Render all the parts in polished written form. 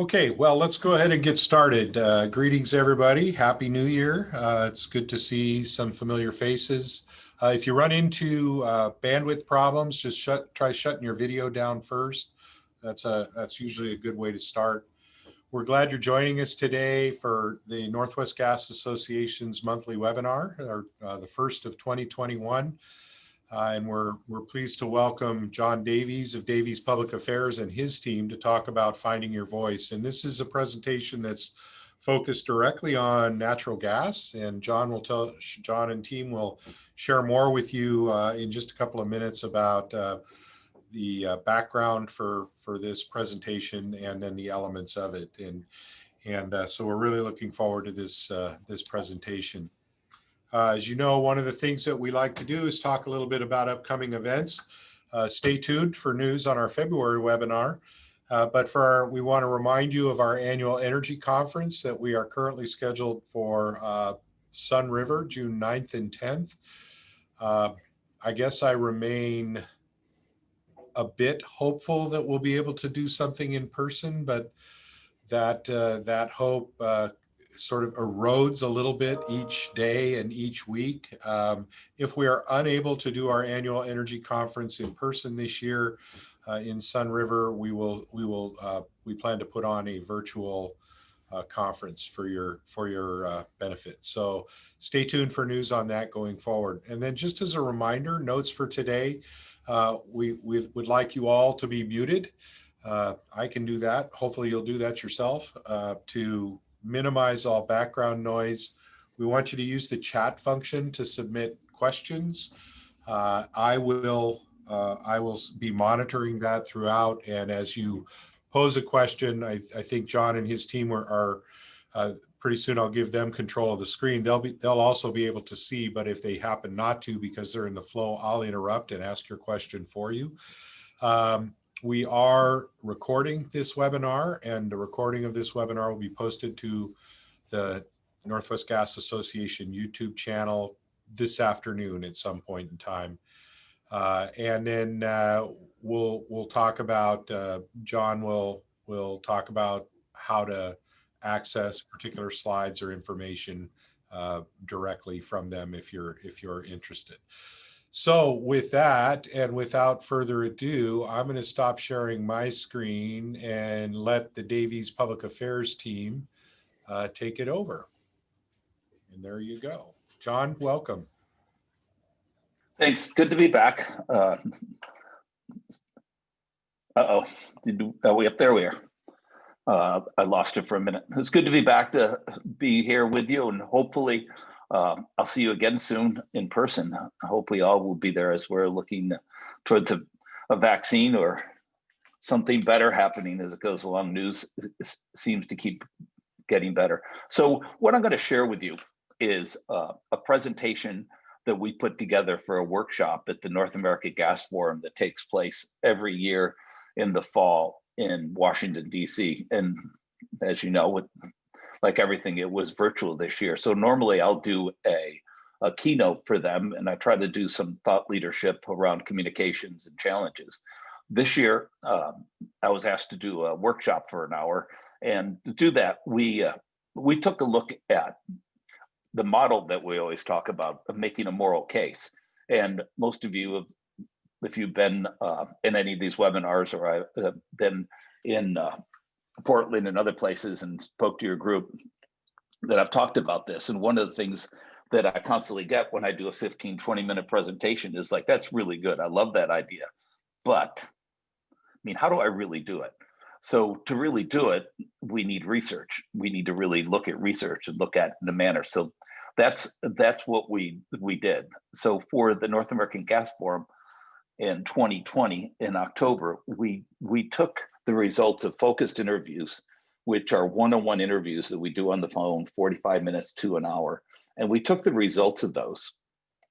Okay, well, let's go ahead and get started. Greetings, everybody. Happy New Year. It's good to see some familiar faces. If you run into bandwidth problems, just try shutting your video down first. That's usually a good way to start. We're glad you're joining us today for the Northwest Gas Association's monthly webinar, the first of 2021. And we're pleased to welcome John Davies of Davies Public Affairs and his team to talk about finding your voice. And this is a presentation that's focused directly on natural gas. And John and team will share more with you in just a couple of minutes about the background for this presentation and then the elements of it. And so we're really looking forward to this presentation. As you know, one of the things that we like to do is talk a little bit about upcoming events. Stay tuned for news on our February webinar. We want to remind you of our annual energy conference that we are currently scheduled for Sun River, June 9th and 10th. I guess I remain a bit hopeful that we'll be able to do something in person, but that hope sort of erodes a little bit each day and each week. If we are unable to do our annual energy conference in person this year in Sun River, we plan to put on a virtual conference for your benefit. So stay tuned for news on that going forward. And then just as a reminder, notes for today, we would like you all to be muted. I can do that. Hopefully you'll do that yourself to minimize all background noise. We want you to use the chat function to submit questions. I will be monitoring that throughout, and as you pose a question, I think John and his team are pretty soon I'll give them control of the screen. They'll also be able to see, but if they happen not to because they're in the flow, I'll interrupt and ask your question for you. We are recording this webinar, and the recording of this webinar will be posted to the Northwest Gas Association YouTube channel this afternoon at some point in time. And then we'll talk about, John will talk about how to access particular slides or information directly from them if you're interested. So with that, and without further ado, I'm going to stop sharing my screen and let the Davies Public Affairs team take it over. And there you go. John, welcome. Thanks. Good to be back. Are we up there? We are. I lost it for a minute. It's good to be back to be here with you, and hopefully I'll see you again soon in person. Hopefully all will be there as we're looking towards a vaccine or something better happening as it goes along. News seems to keep getting better. So what I'm going to share with you is a presentation that we put together for a workshop at the North America Gas Forum that takes place every year in the fall in Washington, D.C. And as you know, like everything, it was virtual this year. So normally I'll do a keynote for them, and I try to do some thought leadership around communications and challenges. This year, I was asked to do a workshop for an hour, and to do that, we took a look at the model that we always talk about of making a moral case. And most of you, if you've been in any of these webinars, or I've been in Portland and other places and spoke to your group, that I've talked about this. And one of the things that I constantly get when I do a 15-20 minute presentation is like, that's really good. I love that idea. But I mean, how do I really do it? So to really do it, we need research. We need to really look at research and look at it in a manner. So that's what we did. So for the North American Gas Forum in 2020, in October, we took the results of focused interviews, which are one-on-one interviews that we do on the phone, 45 minutes to an hour. And we took the results of those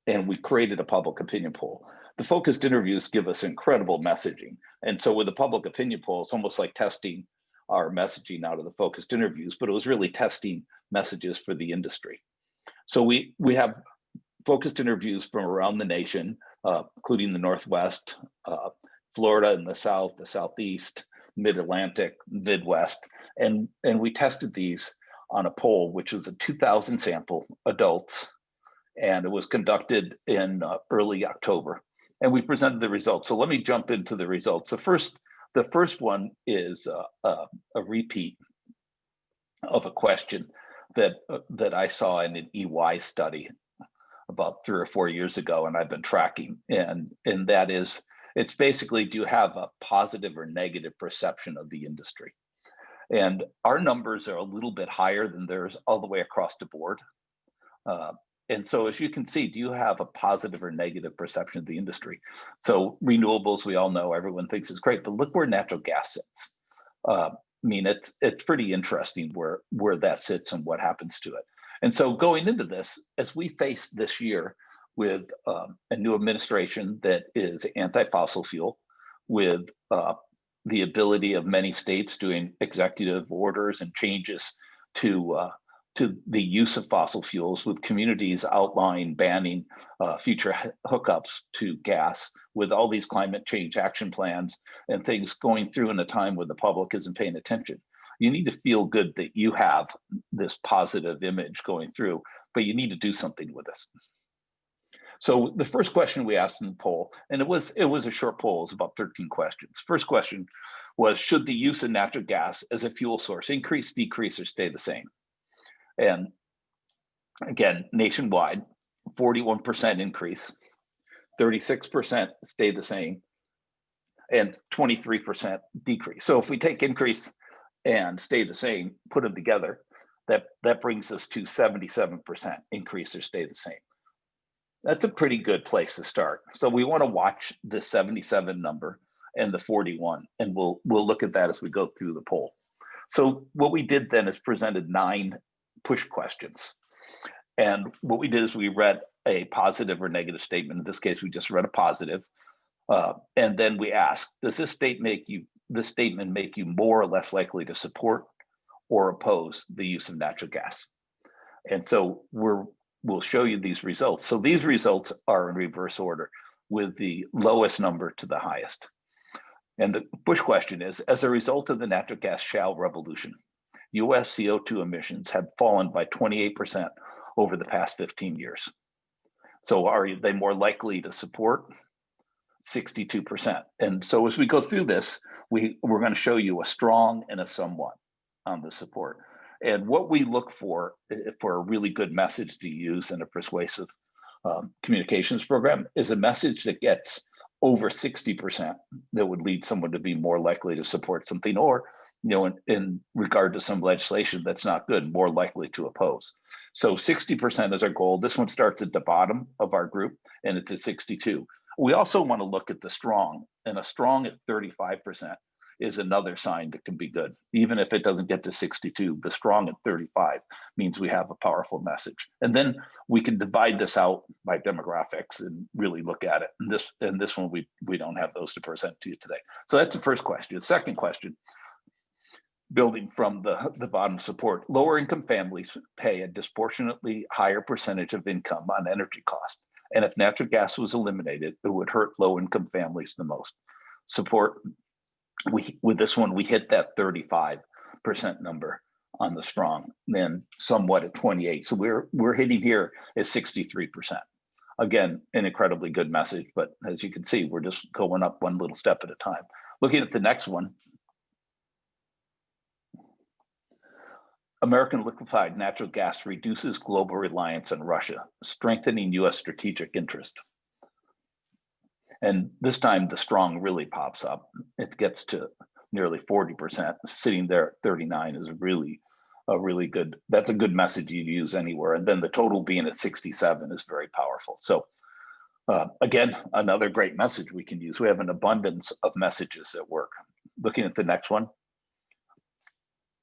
and we created a public opinion poll. The focused interviews give us incredible messaging. And so with the public opinion poll, it's almost like testing our messaging out of the focused interviews, but it was really testing messages for the industry. So we have focused interviews from around the nation, including the Northwest, Florida in the South, the Southeast, Mid-Atlantic, Midwest, and we tested these on a poll, which was a 2,000 sample adults, and it was conducted in early October, and we presented the results. So let me jump into the results. The first one is a repeat of a question that I saw in an EY study about 3 or 4 years ago, and I've been tracking, and that is, it's basically, do you have a positive or negative perception of the industry? And our numbers are a little bit higher than theirs all the way across the board. And so as you can see, do you have a positive or negative perception of the industry? So renewables, we all know, everyone thinks is great, but look where natural gas sits. I mean, it's pretty interesting where that sits and what happens to it. And so going into this, as we face this year with a new administration that is anti-fossil fuel, with the ability of many states doing executive orders and changes to the use of fossil fuels, with communities outlining banning future hookups to gas, with all these climate change action plans and things going through in a time when the public isn't paying attention. You need to feel good that you have this positive image going through, but you need to do something with this. So the first question we asked in the poll, and it was a short poll, it was about 13 questions. First question was, should the use of natural gas as a fuel source increase, decrease, or stay the same? And again, nationwide, 41% increase, 36% stay the same, and 23% decrease. So if we take increase and stay the same, put them together, that brings us to 77% increase or stay the same. That's a pretty good place to start. So we want to watch the 77 number and the 41, and we'll look at that as we go through the poll. So what we did then is presented 9 push questions. And what we did is we read a positive or negative statement. In this case, we just read a positive. And then we asked, does this statement make you more or less likely to support or oppose the use of natural gas? And so we'll show you these results. So these results are in reverse order, with the lowest number to the highest. And the push question is, as a result of the natural gas shale revolution, US CO2 emissions have fallen by 28% over the past 15 years. So are they more likely to support? 62%. And so as we go through this, we're going to show you a strong and a somewhat on the support. And what we look for a really good message to use in a persuasive communications program is a message that gets over 60%, that would lead someone to be more likely to support something, or in regard to some legislation that's not good, more likely to oppose. So 60% is our goal. This one starts at the bottom of our group, and it's at 62. We also want to look at the strong, and a strong at 35% is another sign that can be good. Even if it doesn't get to 62, the strong at 35 means we have a powerful message. And then we can divide this out by demographics and really look at it. And this one, we don't have those to present to you today. So that's the first question. The second question, building from the bottom support, lower income families pay a disproportionately higher percentage of income on energy costs. And if natural gas was eliminated, it would hurt low income families the most. Support, with this one, we hit that 35% number on the strong, then somewhat at 28. So we're hitting here at 63%. Again, an incredibly good message, but as you can see, we're just going up one little step at a time. Looking at the next one, American liquefied natural gas reduces global reliance on Russia, strengthening US strategic interest. And this time the strong really pops up. It gets to nearly 40%. Sitting there at 39 is really good, that's a good message you use anywhere. And then the total being at 67 is very powerful. So again, another great message we can use. We have an abundance of messages at work. Looking at the next one.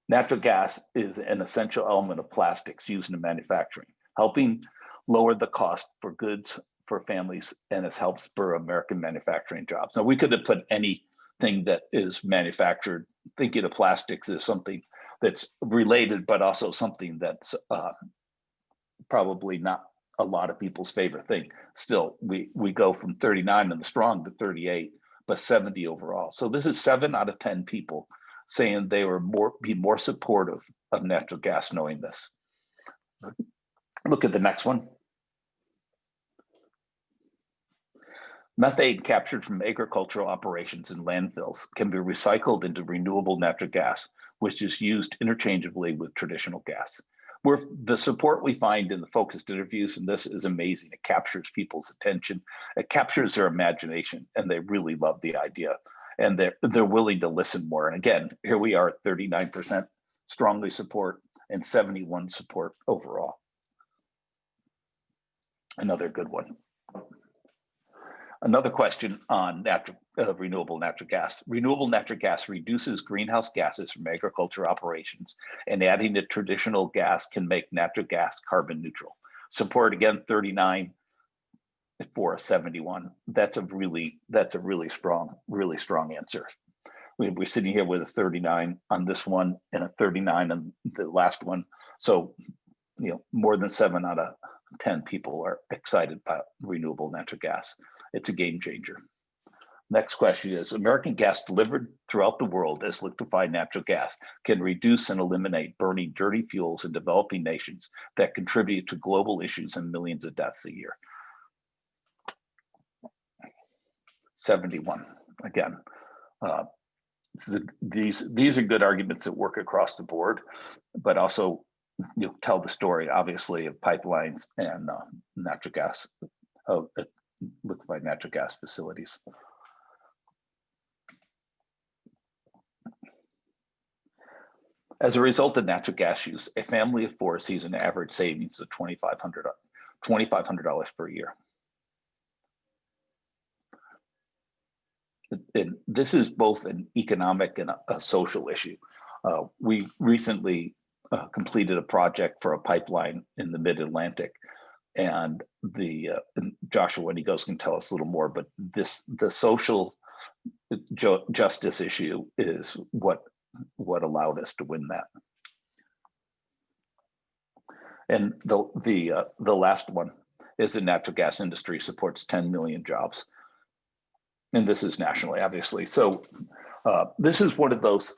Natural gas is an essential element of plastics used in manufacturing, helping lower the cost for goods for families, and has helped spur American manufacturing jobs. Now, we could have put anything that is manufactured, thinking of plastics as something that's related, but also something that's probably not a lot of people's favorite thing. Still, we go from 39 in the strong to 38, but 70 overall. So this is 7 out of 10 people saying they were be more supportive of natural gas knowing this. Look at the next one. Methane captured from agricultural operations and landfills can be recycled into renewable natural gas, which is used interchangeably with traditional gas. The support we find in the focused interviews, and this is amazing. It captures people's attention, it captures their imagination, and they really love the idea, and they're willing to listen more. And again, here we are at 39% strongly support and 71% support overall. Another good one. Another question on renewable natural gas. Renewable natural gas reduces greenhouse gases from agriculture operations, and adding to traditional gas can make natural gas carbon neutral. Support again, 39 for a 71. That's a really strong answer. We're sitting here with a 39 on this one and a 39 on the last one. So, more than 7 out of 10 people are excited about renewable natural gas. It's a game changer. Next question is, American gas delivered throughout the world as liquefied natural gas can reduce and eliminate burning dirty fuels in developing nations that contribute to global issues and millions of deaths a year. 71, again. These are good arguments that work across the board, but also tell the story, obviously, of pipelines and natural gas, liquefied natural gas facilities. As a result of natural gas use, a family of 4 sees an average savings of $2,500 per year. And this is both an economic and a social issue. We recently completed a project for a pipeline in the mid-Atlantic, and Joshua, when he goes, can tell us a little more, but the social justice issue is what allowed us to win that. And the last one is the natural gas industry supports 10 million jobs. And this is nationally, obviously. So this is one of those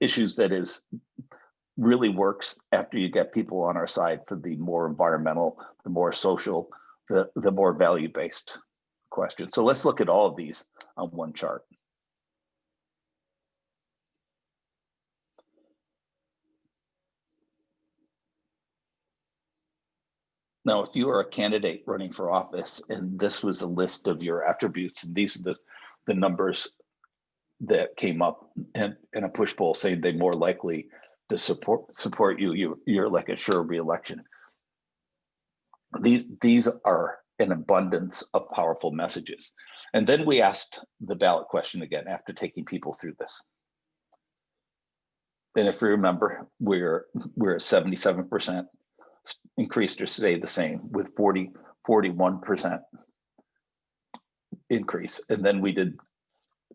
issues that really works after you get people on our side for the more environmental, the more social, the more value-based question. So let's look at all of these on one chart. Now, if you are a candidate running for office, and this was a list of your attributes, and these are the numbers that came up in a push poll saying they're more likely to support you, you're like a sure re-election. These are an abundance of powerful messages. And then we asked the ballot question again after taking people through this. And if you remember, we're at 77%. Increased or stayed the same with 41% increase. And then we did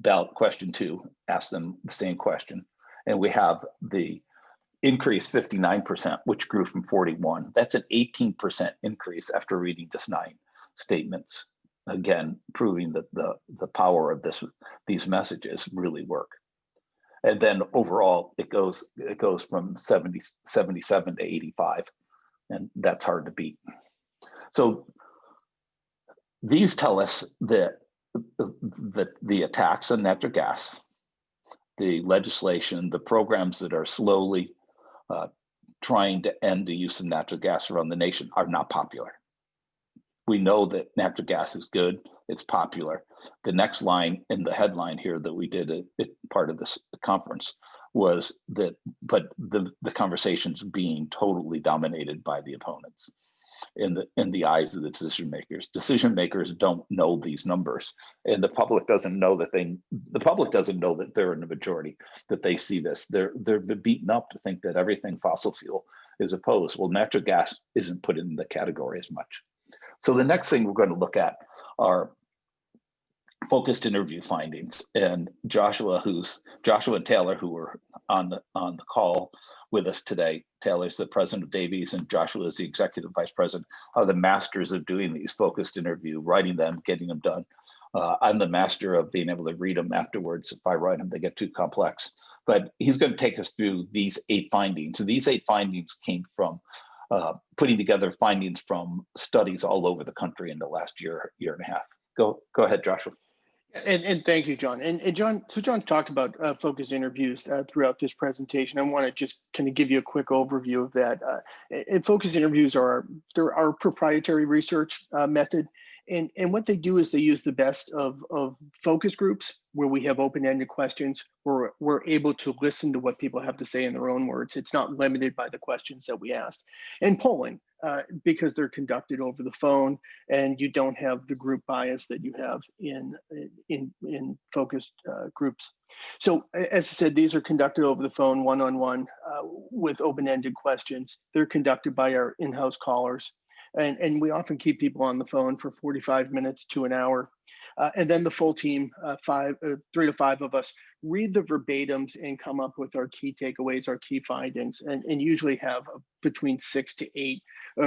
ballot question 2, asked them the same question. And we have the increase 59%, which grew from 41. That's an 18% increase after reading just 9 statements. Again, proving that the power of these messages really work. And then overall, it goes from 77 to 85. And that's hard to beat. So these tell us that the attacks on natural gas, the legislation, the programs that are slowly trying to end the use of natural gas around the nation are not popular. We know that natural gas is good, it's popular. The next line in the headline here that we did at part of this conference was that, but the conversation's being totally dominated by the opponents in the eyes of the decision makers. Decision makers don't know these numbers, and the public doesn't know that they're in the majority, that they see this. They're beaten up to think that everything fossil fuel is opposed. Well, natural gas isn't put in the category as much. So the next thing we're going to look at are focused interview findings, and Joshua and Taylor, who were on the call with us today. Taylor's the president of Davies, and Joshua is the executive vice president, are the masters of doing these focused interview, writing them, getting them done. I'm the master of being able to read them afterwards. If I write them, they get too complex. But he's going to take us through these 8 findings. And these 8 findings came from putting together findings from studies all over the country in the last year and a half. Go ahead, Joshua. And thank you, John. And John, so John talked about focus interviews throughout this presentation. I want to just kind of give you a quick overview of that. And focus interviews are our proprietary research method. And what they do is they use the best of focus groups where we have open-ended questions, where we're able to listen to what people have to say in their own words. It's not limited by the questions that we asked. And polling, because they're conducted over the phone and you don't have the group bias that you have in focused groups. So as I said, these are conducted over the phone, one-on-one with open-ended questions. They're conducted by our in-house callers. And we often keep people on the phone for 45 minutes to an hour. And then the full team, 3 to 5 of us, read the verbatims and come up with our key takeaways, our key findings, and usually have between 6 to 8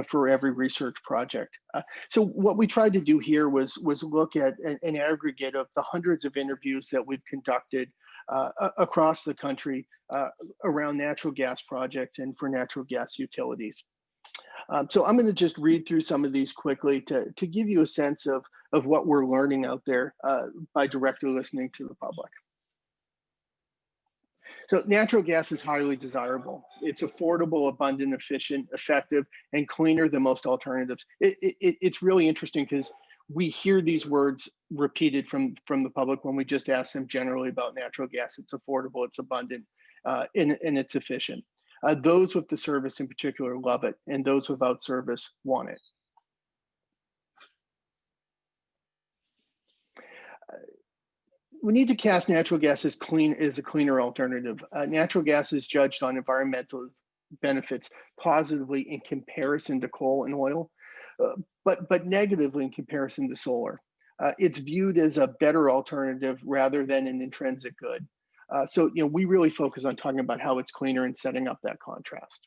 for every research project. So what we tried to do here was look at an aggregate of the hundreds of interviews that we've conducted across the country around natural gas projects and for natural gas utilities. So I'm going to just read through some of these quickly to give you a sense of what we're learning out there by directly listening to the public. So natural gas is highly desirable. It's affordable, abundant, efficient, effective, and cleaner than most alternatives. It's really interesting because we hear these words repeated from the public when we just ask them generally about natural gas. It's affordable, it's abundant, and it's efficient. Those with the service in particular love it, and those without service want it. We need to cast natural gas as a cleaner alternative. Natural gas is judged on environmental benefits positively in comparison to coal and oil, but negatively in comparison to solar. It's viewed as a better alternative rather than an intrinsic good. So we really focus on talking about how it's cleaner and setting up that contrast.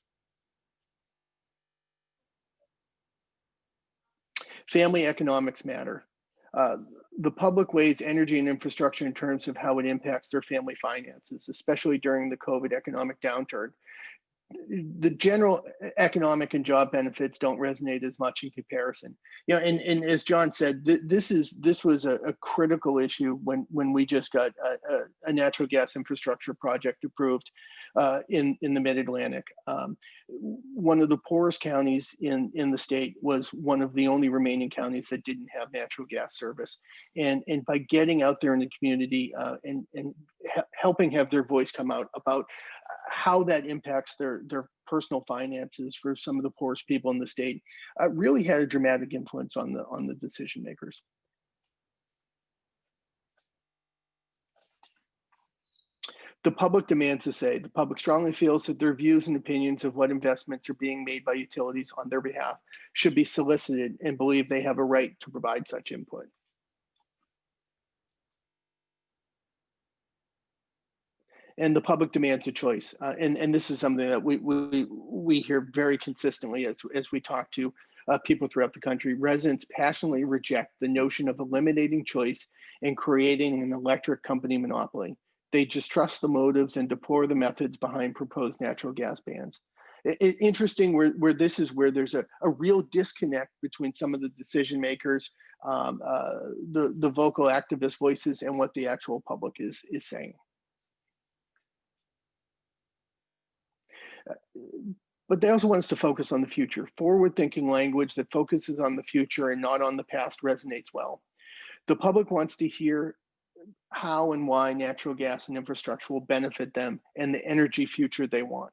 Family economics matter. The public weighs energy and infrastructure in terms of how it impacts their family finances, especially during the COVID economic downturn. The general economic and job benefits don't resonate as much in comparison. And as John said, this was a critical issue when we just got a natural gas infrastructure project approved in the Mid-Atlantic. One of the poorest counties in the state was one of the only remaining counties that didn't have natural gas service. And by getting out there in the community and helping have their voice come out about how that impacts their personal finances for some of the poorest people in the state, really had a dramatic influence on the decision makers. The public demands a say. The public strongly feels that their views and opinions of what investments are being made by utilities on their behalf should be solicited and believe they have a right to provide such input. And the public demands a choice. And this is something that we hear very consistently as we talk to people throughout the country. Residents passionately reject the notion of eliminating choice and creating an electric company monopoly. They distrust the motives and deplore the methods behind proposed natural gas bans. Interesting where this is where there's a real disconnect between some of the decision makers, the vocal activist voices, and what the actual public is saying. But they also want us to focus on the future. Forward-thinking language that focuses on the future and not on the past resonates well. The public wants to hear how and why natural gas and infrastructure will benefit them and the energy future they want.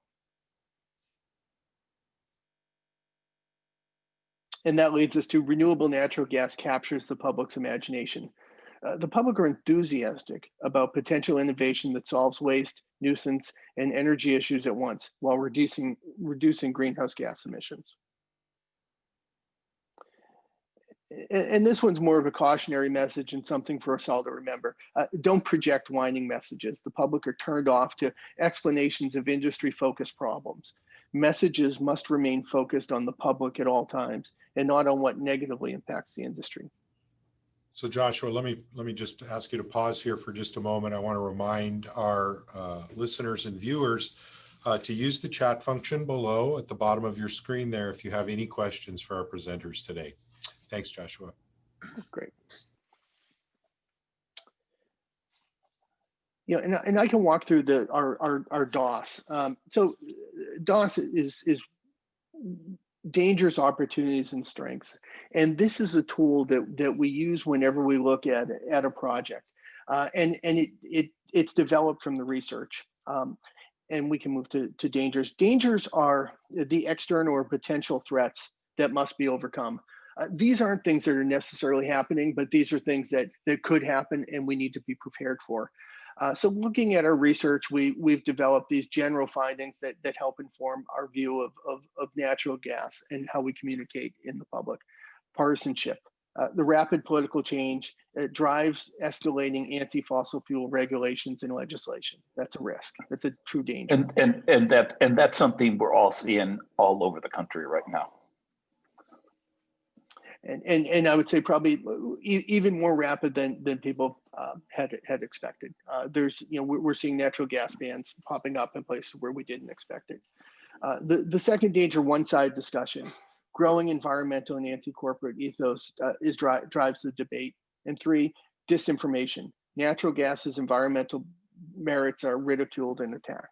And that leads us to renewable natural gas captures the public's imagination. The public are enthusiastic about potential innovation that solves waste, nuisance, and energy issues at once while reducing greenhouse gas emissions. And this one's more of a cautionary message and something for us all to remember. Don't project whining messages. The public are turned off to explanations of industry-focused problems. Messages must remain focused on the public at all times and not on what negatively impacts the industry. So Joshua, let me just ask you to pause here for just a moment. I want to remind our listeners and viewers to use the chat function below at the bottom of your screen there if you have any questions for our presenters today. Thanks, Joshua. Great. Yeah, and I can walk through our DOS. So DOS is dangers, opportunities, and strengths. And this is a tool that we use whenever we look at a project. And it's developed from the research. And we can move to dangers. Dangers are the external or potential threats that must be overcome. These aren't things that are necessarily happening, but these are things that could happen and we need to be prepared for. So looking at our research, we've developed these general findings that help inform our view of natural gas and how we communicate in the public. Partisanship. The rapid political change drives escalating anti-fossil fuel regulations and legislation. That's a risk. That's a true danger. And that's something we're all seeing all over the country right now. And I would say probably even more rapid than people had expected. We're seeing natural gas bans popping up in places where we didn't expect it. The second danger, one-side discussion. Growing environmental and anti-corporate ethos drives the debate. And 3, disinformation. Natural gas's environmental merits are ridiculed and attacked.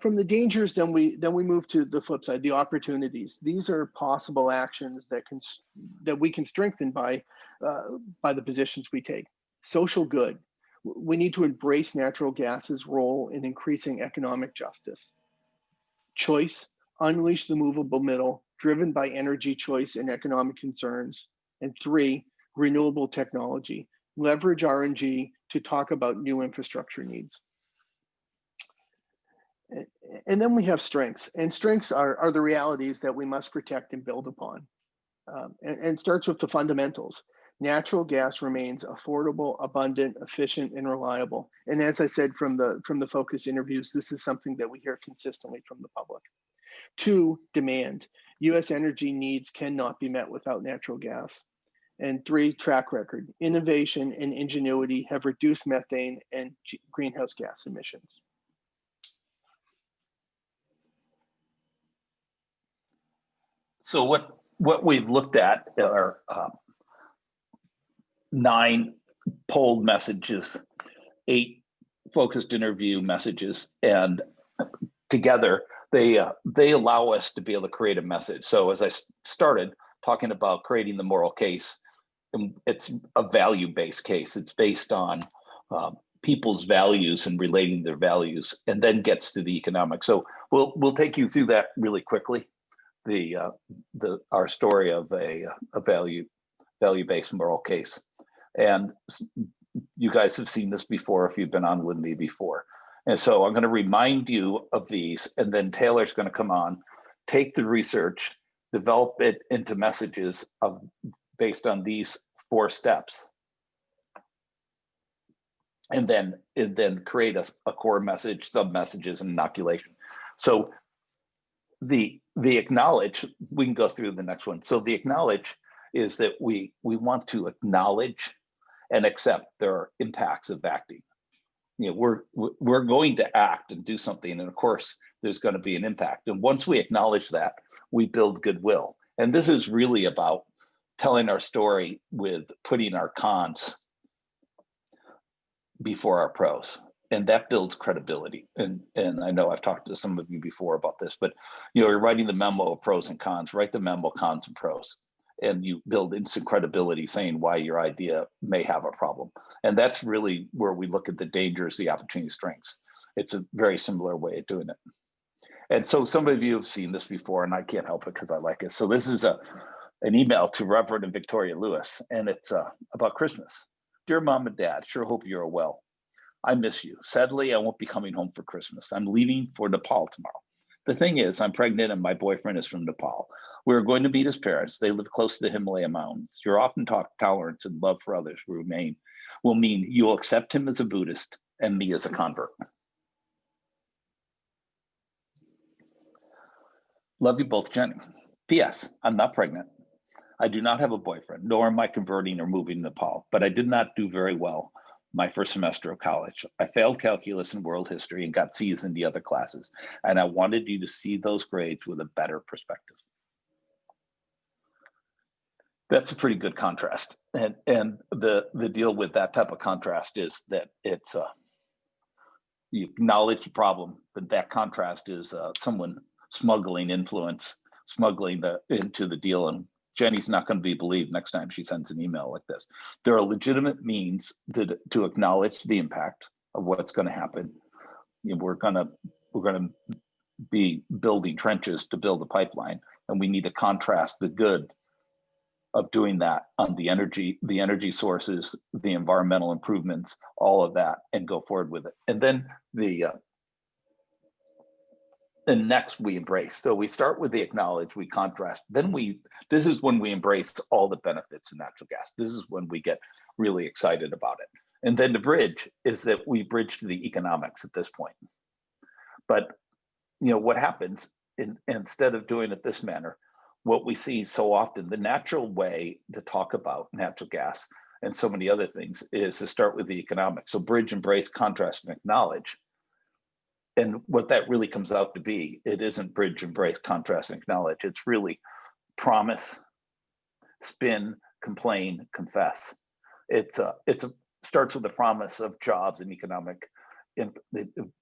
From the dangers, then we move to the flip side, the opportunities. These are possible actions that we can strengthen by the positions we take. Social good. We need to embrace natural gas's role in increasing economic justice. Choice. Unleash the movable middle, driven by energy choice and economic concerns. And 3, renewable technology. Leverage RNG to talk about new infrastructure needs. And then we have strengths, and strengths are the realities that we must protect and build upon. And starts with the fundamentals. Natural gas remains affordable, abundant, efficient, and reliable. And as I said from the focus interviews, this is something that we hear consistently from the public. 2, demand. U.S. energy needs cannot be met without natural gas. And 3, track record. Innovation and ingenuity have reduced methane and greenhouse gas emissions. So what we've looked at are 9 polled messages, 8 focused interview messages, and together they allow us to be able to create a message. So as I started talking about creating the moral case, it's a value-based case. It's based on people's values and relating their values, and then gets to the economic. So we'll take you through that really quickly. Our story of a value-based moral case. And you guys have seen this before if you've been on with me before. And so I'm going to remind you of these, and then Taylor's going to come on, take the research, develop it into messages based on these 4 steps, and then create a core message, sub-messages, and inoculation. So the acknowledge, we can go through the next one. So the acknowledge is that we want to acknowledge and accept there are impacts of acting. We're going to act and do something, and of course there's going to be an impact. And once we acknowledge that, we build goodwill. And this is really about telling our story with putting our cons before our pros. And that builds credibility. And I know I've talked to some of you before about this, but you're writing the memo of pros and cons, write the memo, cons and pros, and you build instant credibility saying why your idea may have a problem. And that's really where we look at the dangers, the opportunity, strengths. It's a very similar way of doing it. And so some of you have seen this before, and I can't help it because I like it. So this is an email to Reverend and Victoria Lewis, and it's about Christmas. Dear Mom and Dad, sure hope you're well. I miss you. Sadly, I won't be coming home for Christmas. I'm leaving for Nepal tomorrow. The thing is, I'm pregnant and my boyfriend is from Nepal. We're going to meet his parents. They live close to the Himalaya mountains. Your often talked tolerance and love for others will mean you'll accept him as a Buddhist and me as a convert. Love you both, Jenny. P.S. I'm not pregnant. I do not have a boyfriend, nor am I converting or moving to Nepal, but I did not do very well my first semester of college. I failed calculus and world history and got C's in the other classes. And I wanted you to see those grades with a better perspective. That's a pretty good contrast. And the deal with that type of contrast is that it's you acknowledge the problem, but that contrast is someone smuggling influence, smuggling into the deal. And Jenny's not going to be believed next time she sends an email like this. There are legitimate means to acknowledge the impact of what's going to happen. You know, we're going to be building trenches to build a pipeline, and we need to contrast the good of doing that on the energy sources, the environmental improvements, all of that, and go forward with it. And then and next we embrace. So we start with the acknowledge, we contrast, then this is when we embrace all the benefits of natural gas. This is when we get really excited about it. And then the bridge is that we bridge to the economics at this point. But you know what happens instead of doing it this manner, what we see so often, the natural way to talk about natural gas and so many other things is to start with the economics. So bridge, embrace, contrast, and acknowledge. And what that really comes out to be, it isn't bridge, embrace, contrast, and acknowledge. It's really promise, spin, complain, confess. It starts with the promise of jobs and economic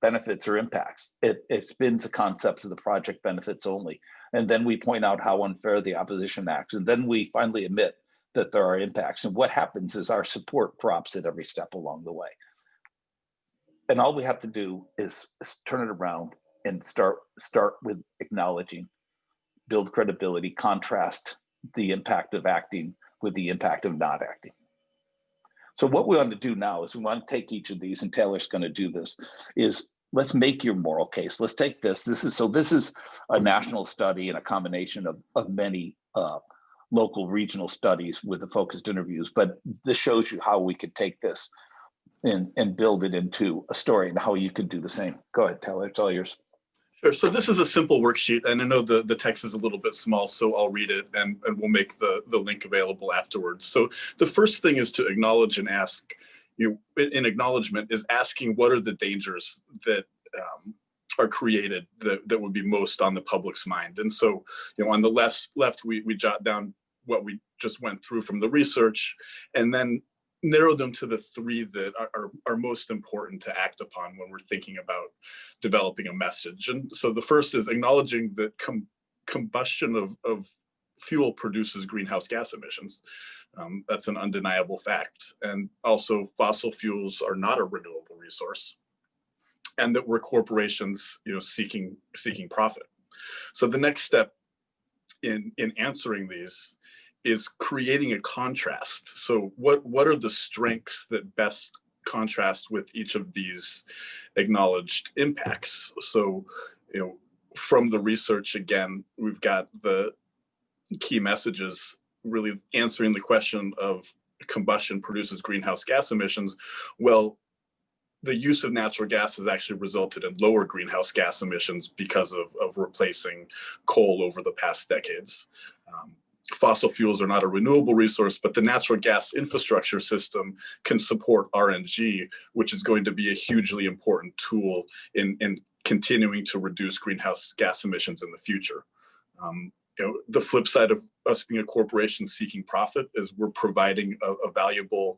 benefits or impacts. It spins the concepts of the project benefits only. And then we point out how unfair the opposition acts. And then we finally admit that there are impacts. And what happens is our support drops at every step along the way. And all we have to do is turn it around and start with acknowledging, build credibility, contrast the impact of acting with the impact of not acting. So what we want to do now is we want to take each of these, and Taylor's going to do this, is let's make your moral case. Let's take this. This is a national study and a combination of many local regional studies with the focused interviews, but this shows you how we could take this and build it into a story and how you could do the same. Go ahead, Taylor, it's all yours. Sure. So this is a simple worksheet, and I know the text is a little bit small, so I'll read it and we'll make the link available afterwards. So the first thing is to acknowledge and ask, in acknowledgement is asking what are the dangers that are created that would be most on the public's mind. And so, on the left, we jot down what we just went through from the research, and then narrow them to the three that are most important to act upon when we're thinking about developing a message. And so the first is acknowledging that combustion of fuel produces greenhouse gas emissions. That's an undeniable fact. And also fossil fuels are not a renewable resource, and that we're corporations, seeking profit. So the next step in answering these is creating a contrast. So what are the strengths that best contrast with each of these acknowledged impacts? So, from the research, again, we've got the key messages really answering the question of combustion produces greenhouse gas emissions. Well, the use of natural gas has actually resulted in lower greenhouse gas emissions because of replacing coal over the past decades. Fossil fuels are not a renewable resource, but the natural gas infrastructure system can support RNG, which is going to be a hugely important tool in continuing to reduce greenhouse gas emissions in the future. The flip side of us being a corporation seeking profit is we're providing a valuable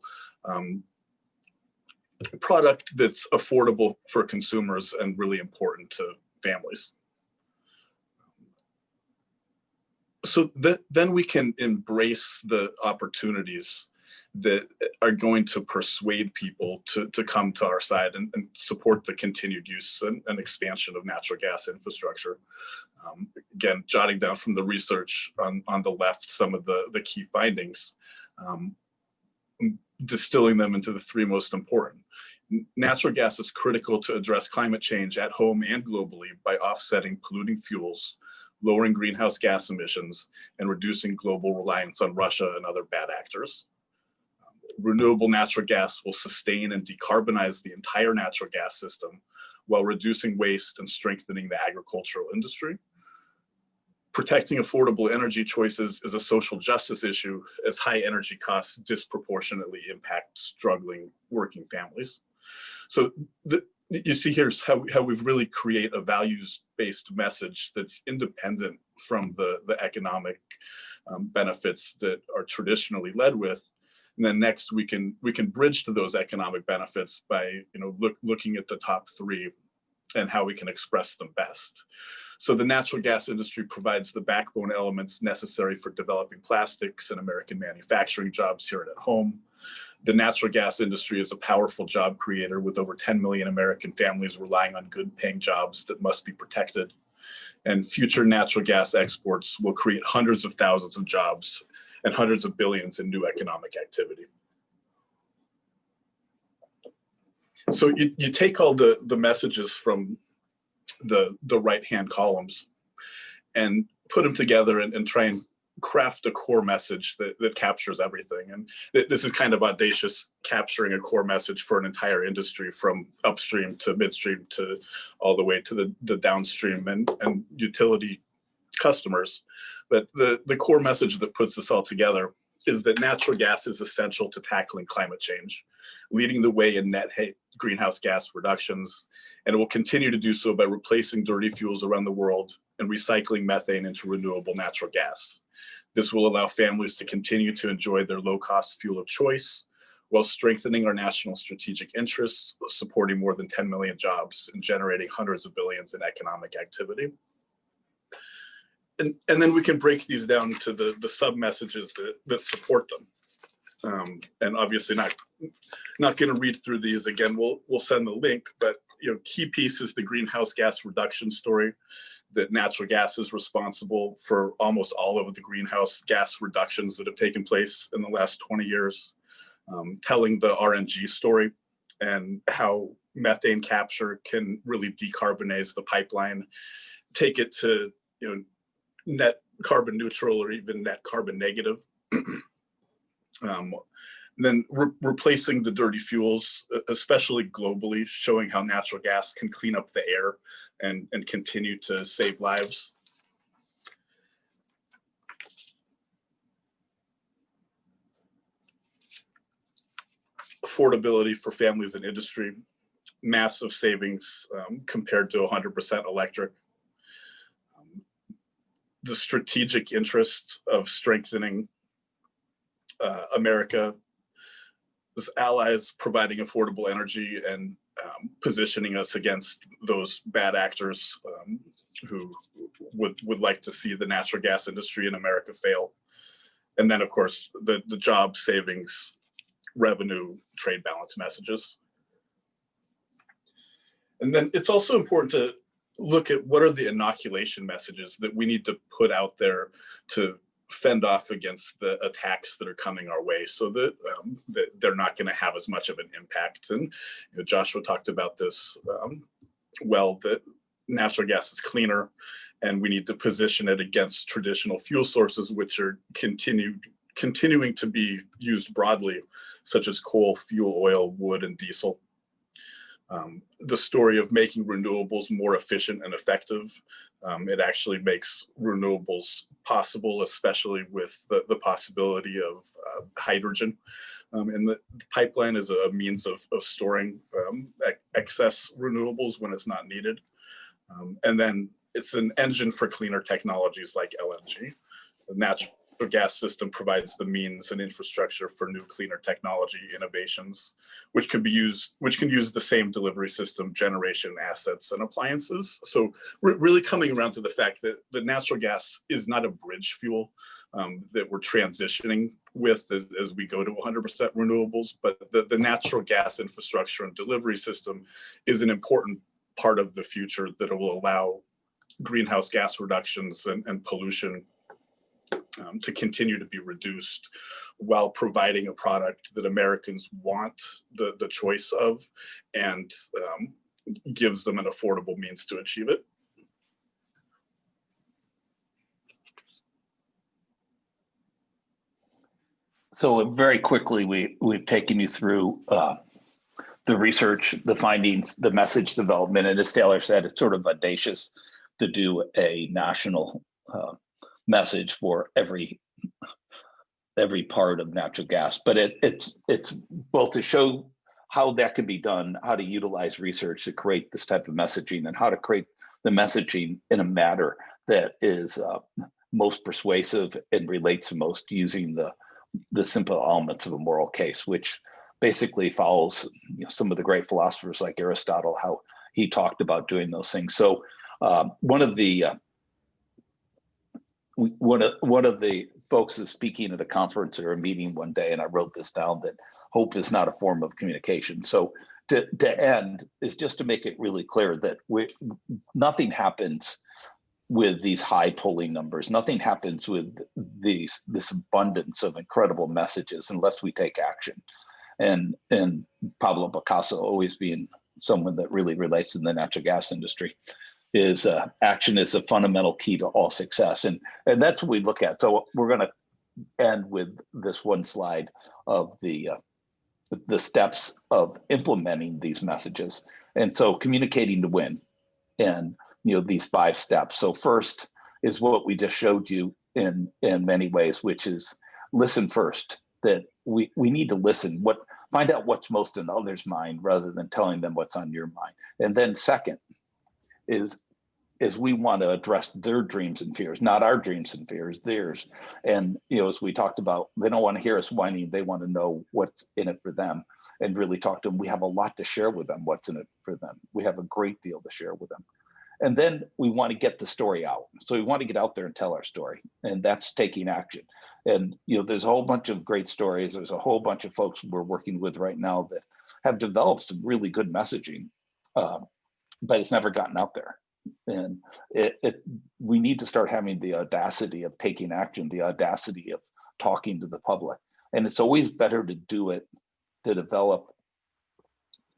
product that's affordable for consumers and really important to families. So then we can embrace the opportunities that are going to persuade people to come to our side and support the continued use and expansion of natural gas infrastructure. Again, jotting down from the research on the left some of the key findings, distilling them into the three most important. Natural gas is critical to address climate change at home and globally by offsetting polluting fuels, lowering greenhouse gas emissions, and reducing global reliance on Russia and other bad actors. Renewable natural gas will sustain and decarbonize the entire natural gas system while reducing waste and strengthening the agricultural industry. Protecting affordable energy choices is a social justice issue, as high energy costs disproportionately impact struggling working families. So you see here's how we've really create a values-based message that's independent from the economic benefits that are traditionally led with. And then next we can bridge to those economic benefits by looking at the top three and how we can express them best. So the natural gas industry provides the backbone elements necessary for developing plastics and American manufacturing jobs here and at home. The natural gas industry is a powerful job creator with over 10 million American families relying on good paying jobs that must be protected. And future natural gas exports will create hundreds of thousands of jobs and hundreds of billions in new economic activity. So you take all the messages from the right-hand columns and put them together and try and craft a core message that captures everything. And this is kind of audacious, capturing a core message for an entire industry from upstream to midstream to all the way to the downstream and utility customers. But the core message that puts this all together is that natural gas is essential to tackling climate change, leading the way in net greenhouse gas reductions, and it will continue to do so by replacing dirty fuels around the world and recycling methane into renewable natural gas. This will allow families to continue to enjoy their low-cost fuel of choice while strengthening our national strategic interests, supporting more than 10 million jobs and generating hundreds of billions in economic activity. And then we can break these down to the sub-messages that support them. And obviously not going to read through these again. We'll send the link, but key piece is the greenhouse gas reduction story, that natural gas is responsible for almost all of the greenhouse gas reductions that have taken place in the last 20 years. Telling the RNG story and how methane capture can really decarbonize the pipeline, take it to net carbon neutral or even net carbon negative. Then replacing the dirty fuels, especially globally, showing how natural gas can clean up the air and continue to save lives. Affordability for families and industry, massive savings compared to 100% electric. The strategic interest of strengthening America's allies, providing affordable energy and positioning us against those bad actors who would like to see the natural gas industry in America fail. And then, of course, the job savings, revenue, trade balance messages. And then it's also important to look at what are the inoculation messages that we need to put out there to fend off against the attacks that are coming our way, so that, that they're not going to have as much of an impact. And Joshua talked about this well, that natural gas is cleaner and we need to position it against traditional fuel sources, which are continuing to be used broadly, such as coal, fuel oil, wood, and diesel. The story of making renewables more efficient and effective, it actually makes renewables possible, especially with the possibility of hydrogen. And the pipeline is a means of storing excess renewables when it's not needed. And then it's an engine for cleaner technologies like LNG. The natural gas system provides the means and infrastructure for new cleaner technology innovations, which can use the same delivery system, generation, assets, and appliances. So really coming around to the fact that the natural gas is not a bridge fuel that we're transitioning with as we go to 100% renewables, but the natural gas infrastructure and delivery system is an important part of the future that will allow greenhouse gas reductions and pollution to continue to be reduced while providing a product that Americans want the choice of and gives them an affordable means to achieve it. So very quickly, we've taken you through the research, the findings, the message development, and as Taylor said, it's sort of audacious to do a national message for every part of natural gas. But it's both to show how that can be done, how to utilize research to create this type of messaging, and how to create the messaging in a manner that is most persuasive and relates to most, using the simple elements of a moral case, which basically follows some of the great philosophers like Aristotle, how he talked about doing those things. So one of the folks is speaking at a conference or a meeting one day, and I wrote this down, that hope is not a form of communication. So to end is just to make it really clear that nothing happens with these high polling numbers. Nothing happens with this abundance of incredible messages unless we take action. And Pablo Picasso, always being someone that really relates to the natural gas industry, is action is a fundamental key to all success. And that's what we look at. So we're going to end with this one slide of the steps of implementing these messages. And so communicating to win, and these 5 steps. So first is what we just showed you in many ways, which is listen first. That we need to listen, find out what's most in others' mind rather than telling them what's on your mind. And then second is we want to address their dreams and fears, not our dreams and fears, theirs. And as we talked about, they don't want to hear us whining. They want to know what's in it for them, and really talk to them. We have a lot to share with them. What's in it for them? We have a great deal to share with them. And then we want to get the story out. So we want to get out there and tell our story, and that's taking action. And there's a whole bunch of great stories. There's a whole bunch of folks we're working with right now that have developed some really good messaging, but it's never gotten out there. And we need to start having the audacity of taking action, the audacity of talking to the public. And it's always better to do it, to develop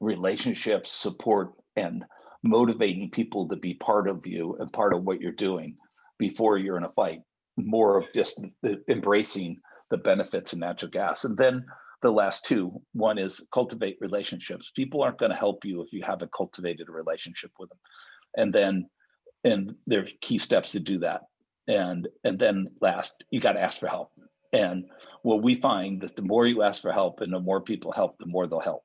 relationships, support, and motivating people to be part of you and part of what you're doing before you're in a fight. More of just embracing the benefits of natural gas. And then the last 2, one is cultivate relationships. People aren't going to help you if you haven't cultivated a relationship with them. And there's key steps to do that. And then last, you got to ask for help. And what we find that the more you ask for help and the more people help, the more they'll help.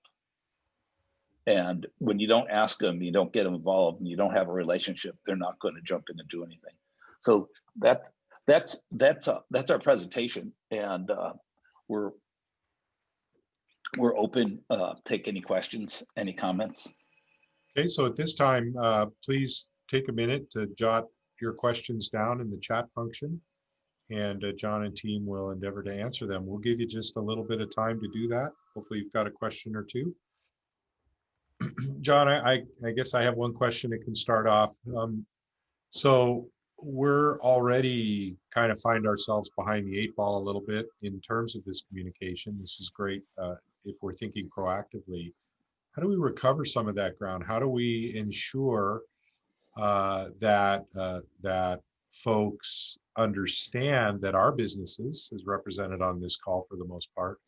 And when you don't ask them, you don't get them involved, and you don't have a relationship, they're not going to jump in and do anything. So that's our presentation, and we're open. Take any questions, any comments. Okay, so at this time, please take a minute to jot your questions down in the chat function, and John and team will endeavor to answer them. We'll give you just a little bit of time to do that. Hopefully you've got a question or two. John, I guess I have one question that can start off. So we're already kind of find ourselves behind the 8 ball a little bit in terms of this communication. This is great if we're thinking proactively. How do we recover some of that ground? How do we ensure that folks understand that our businesses, as represented on this call for the most part,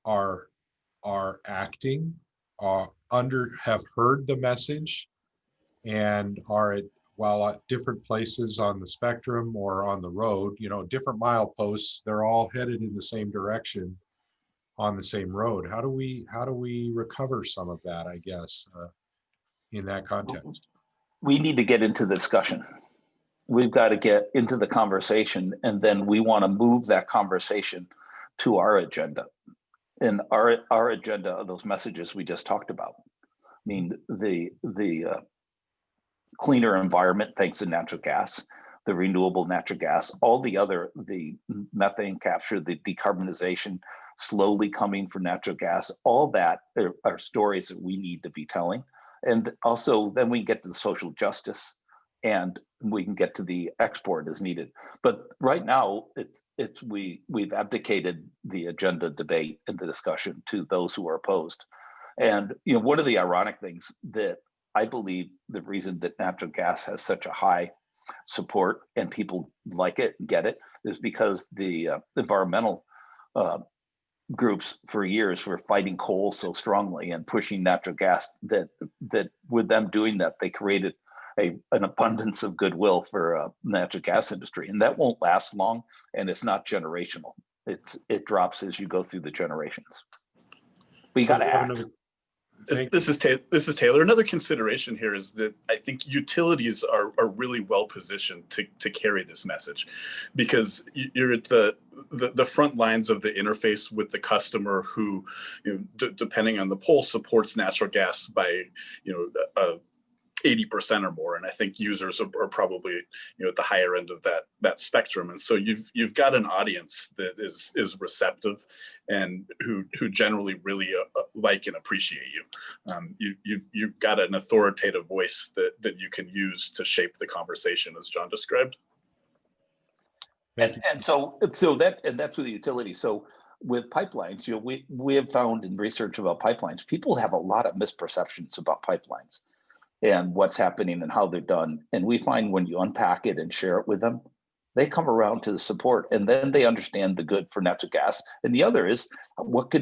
are acting, have heard the message, and are while at different places on the spectrum or on the road, different mileposts, they're all headed in the same direction on the same road. How do we recover some of that, I guess, in that context? We need to get into the discussion. We've got to get into the conversation, and then we want to move that conversation to our agenda. And our agenda are those messages we just talked about. I mean, the cleaner environment thanks to natural gas, the renewable natural gas, all the methane capture, the decarbonization slowly coming from natural gas, all that are stories that we need to be telling. And also then we get to the social justice, and we can get to the export as needed. But right now, we've abdicated the agenda debate and the discussion to those who are opposed. And one of the ironic things that I believe the reason that natural gas has such a high support and people like it, get it, is because the environmental groups for years were fighting coal so strongly and pushing natural gas that with them doing that, they created an abundance of goodwill for natural gas industry, and that won't last long, and it's not generational. It drops as you go through the generations. But you got to act. This is Taylor. Another consideration here is that I think utilities are really well positioned to carry this message, because you're at the front lines of the interface with the customer who, depending on the poll, supports natural gas by 80% or more, and I think users are probably at the higher end of that spectrum. And so you've got an audience that is receptive and who generally really like and appreciate you. You've got an authoritative voice that you can use to shape the conversation, as John described. And so that's with the utility. So with pipelines, we have found in research about pipelines, people have a lot of misperceptions about pipelines and what's happening and how they're done. And we find when you unpack it and share it with them, they come around to the support, and then they understand the good for natural gas. And the other is what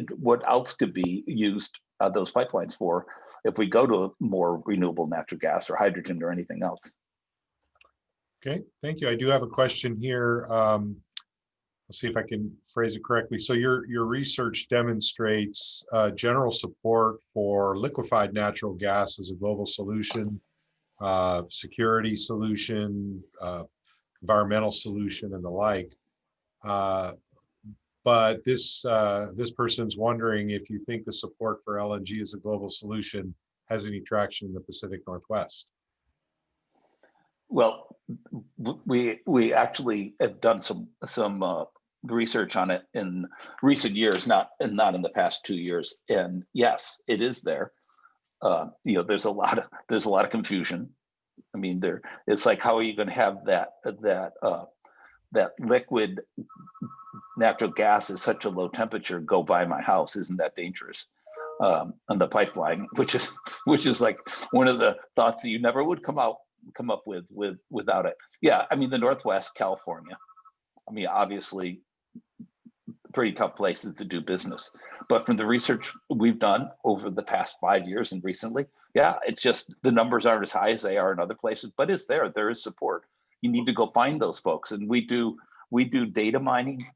else could be used those pipelines for if we go to more renewable natural gas or hydrogen or anything else. Okay, thank you. I do have a question here. Let's see if I can phrase it correctly. So your research demonstrates general support for liquefied natural gas as a global solution, security solution, environmental solution, and the like. But this person's wondering if you think the support for LNG as a global solution has any traction in the Pacific Northwest. Well, we actually have done some research on it in recent years, not in the past 2 years. And yes, it is there. There's a lot of confusion. I mean, it's like, how are you going to have that liquid natural gas at such a low temperature go by my house? Isn't that dangerous? On the pipeline, which is like one of the thoughts that you never would come up with without it. Yeah, I mean, the Northwest, California, I mean, obviously pretty tough places to do business. But from the research we've done over the past 5 years and recently, yeah, it's just the numbers aren't as high as they are in other places, but it's there. There is support. You need to go find those folks. And we do data mining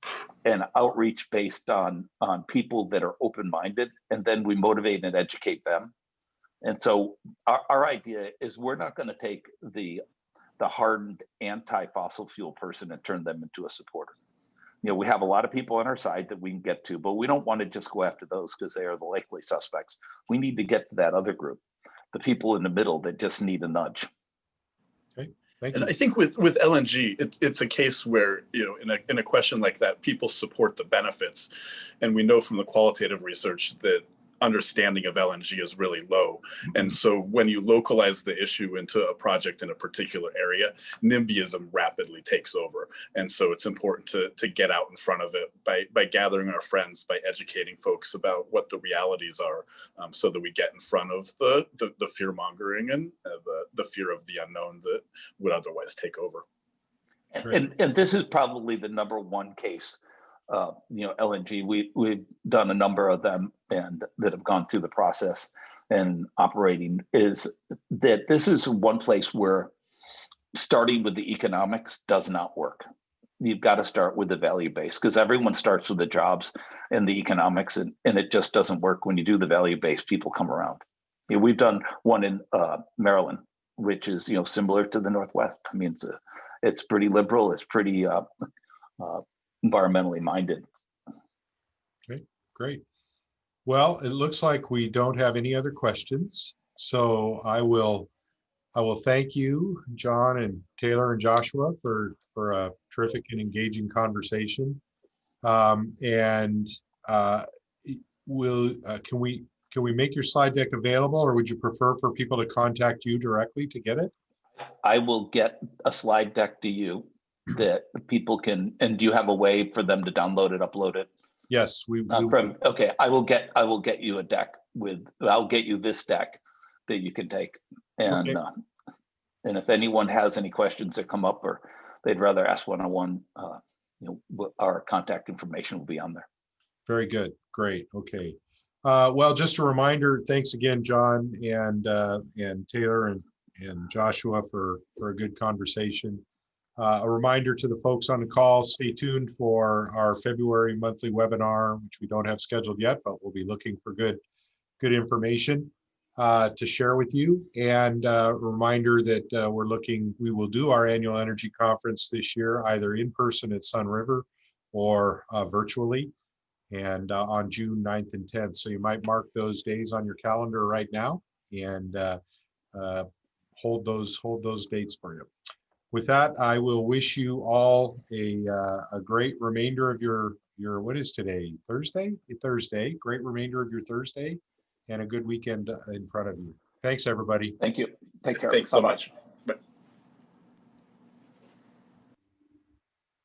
and outreach based on people that are open-minded, and then we motivate and educate them. And so our idea is we're not going to take the hardened anti-fossil fuel person and turn them into a supporter. We have a lot of people on our side that we can get to, but we don't want to just go after those because they are the likely suspects. We need to get to that other group, the people in the middle that just need a nudge. Okay, thank you. And I think with LNG, it's a case where, in a question like that, people support the benefits. And we know from the qualitative research that understanding of LNG is really low. And so when you localize the issue into a project in a particular area, NIMBYism rapidly takes over. And so it's important to get out in front of it by gathering our friends, by educating folks about what the realities are, so that we get in front of the fear mongering and the fear of the unknown that would otherwise take over. And this is probably the number one case. LNG, we've done a number of them and that have gone through the process and operating, is that this is one place where starting with the economics does not work. You've got to start with the value base, because everyone starts with the jobs and the economics, and it just doesn't work. When you do the value base, people come around. We've done one in Maryland, which is similar to the Northwest. I mean, it's pretty liberal. It's pretty environmentally minded. Okay, great. Well, it looks like we don't have any other questions. So I will thank you, John and Taylor and Joshua, for a terrific and engaging conversation. Can we make your slide deck available, or would you prefer for people to contact you directly to get it? I will get a slide deck to you that people can, and do you have a way for them to download it, upload it? Yes, okay, I will get you a deck I'll get you this deck that you can take. And okay. And if anyone has any questions that come up or they'd rather ask one-on-one, our contact information will be on there. Very good. Great. Okay. Well, just a reminder, thanks again, John and Taylor and Joshua for a good conversation. A reminder to the folks on the call, stay tuned for our February monthly webinar, which we don't have scheduled yet, but we'll be looking for good information to share with you. And a reminder that we will do our annual energy conference this year, either in person at Sun River or virtually, and on June 9th and 10th. So you might mark those days on your calendar right now and hold those dates for you. With that, I will wish you all a great remainder of your what is today? Thursday? Thursday. Great remainder of your Thursday and a good weekend in front of you. Thanks, everybody. Thank you. Take care. Thanks so Bye-bye. much.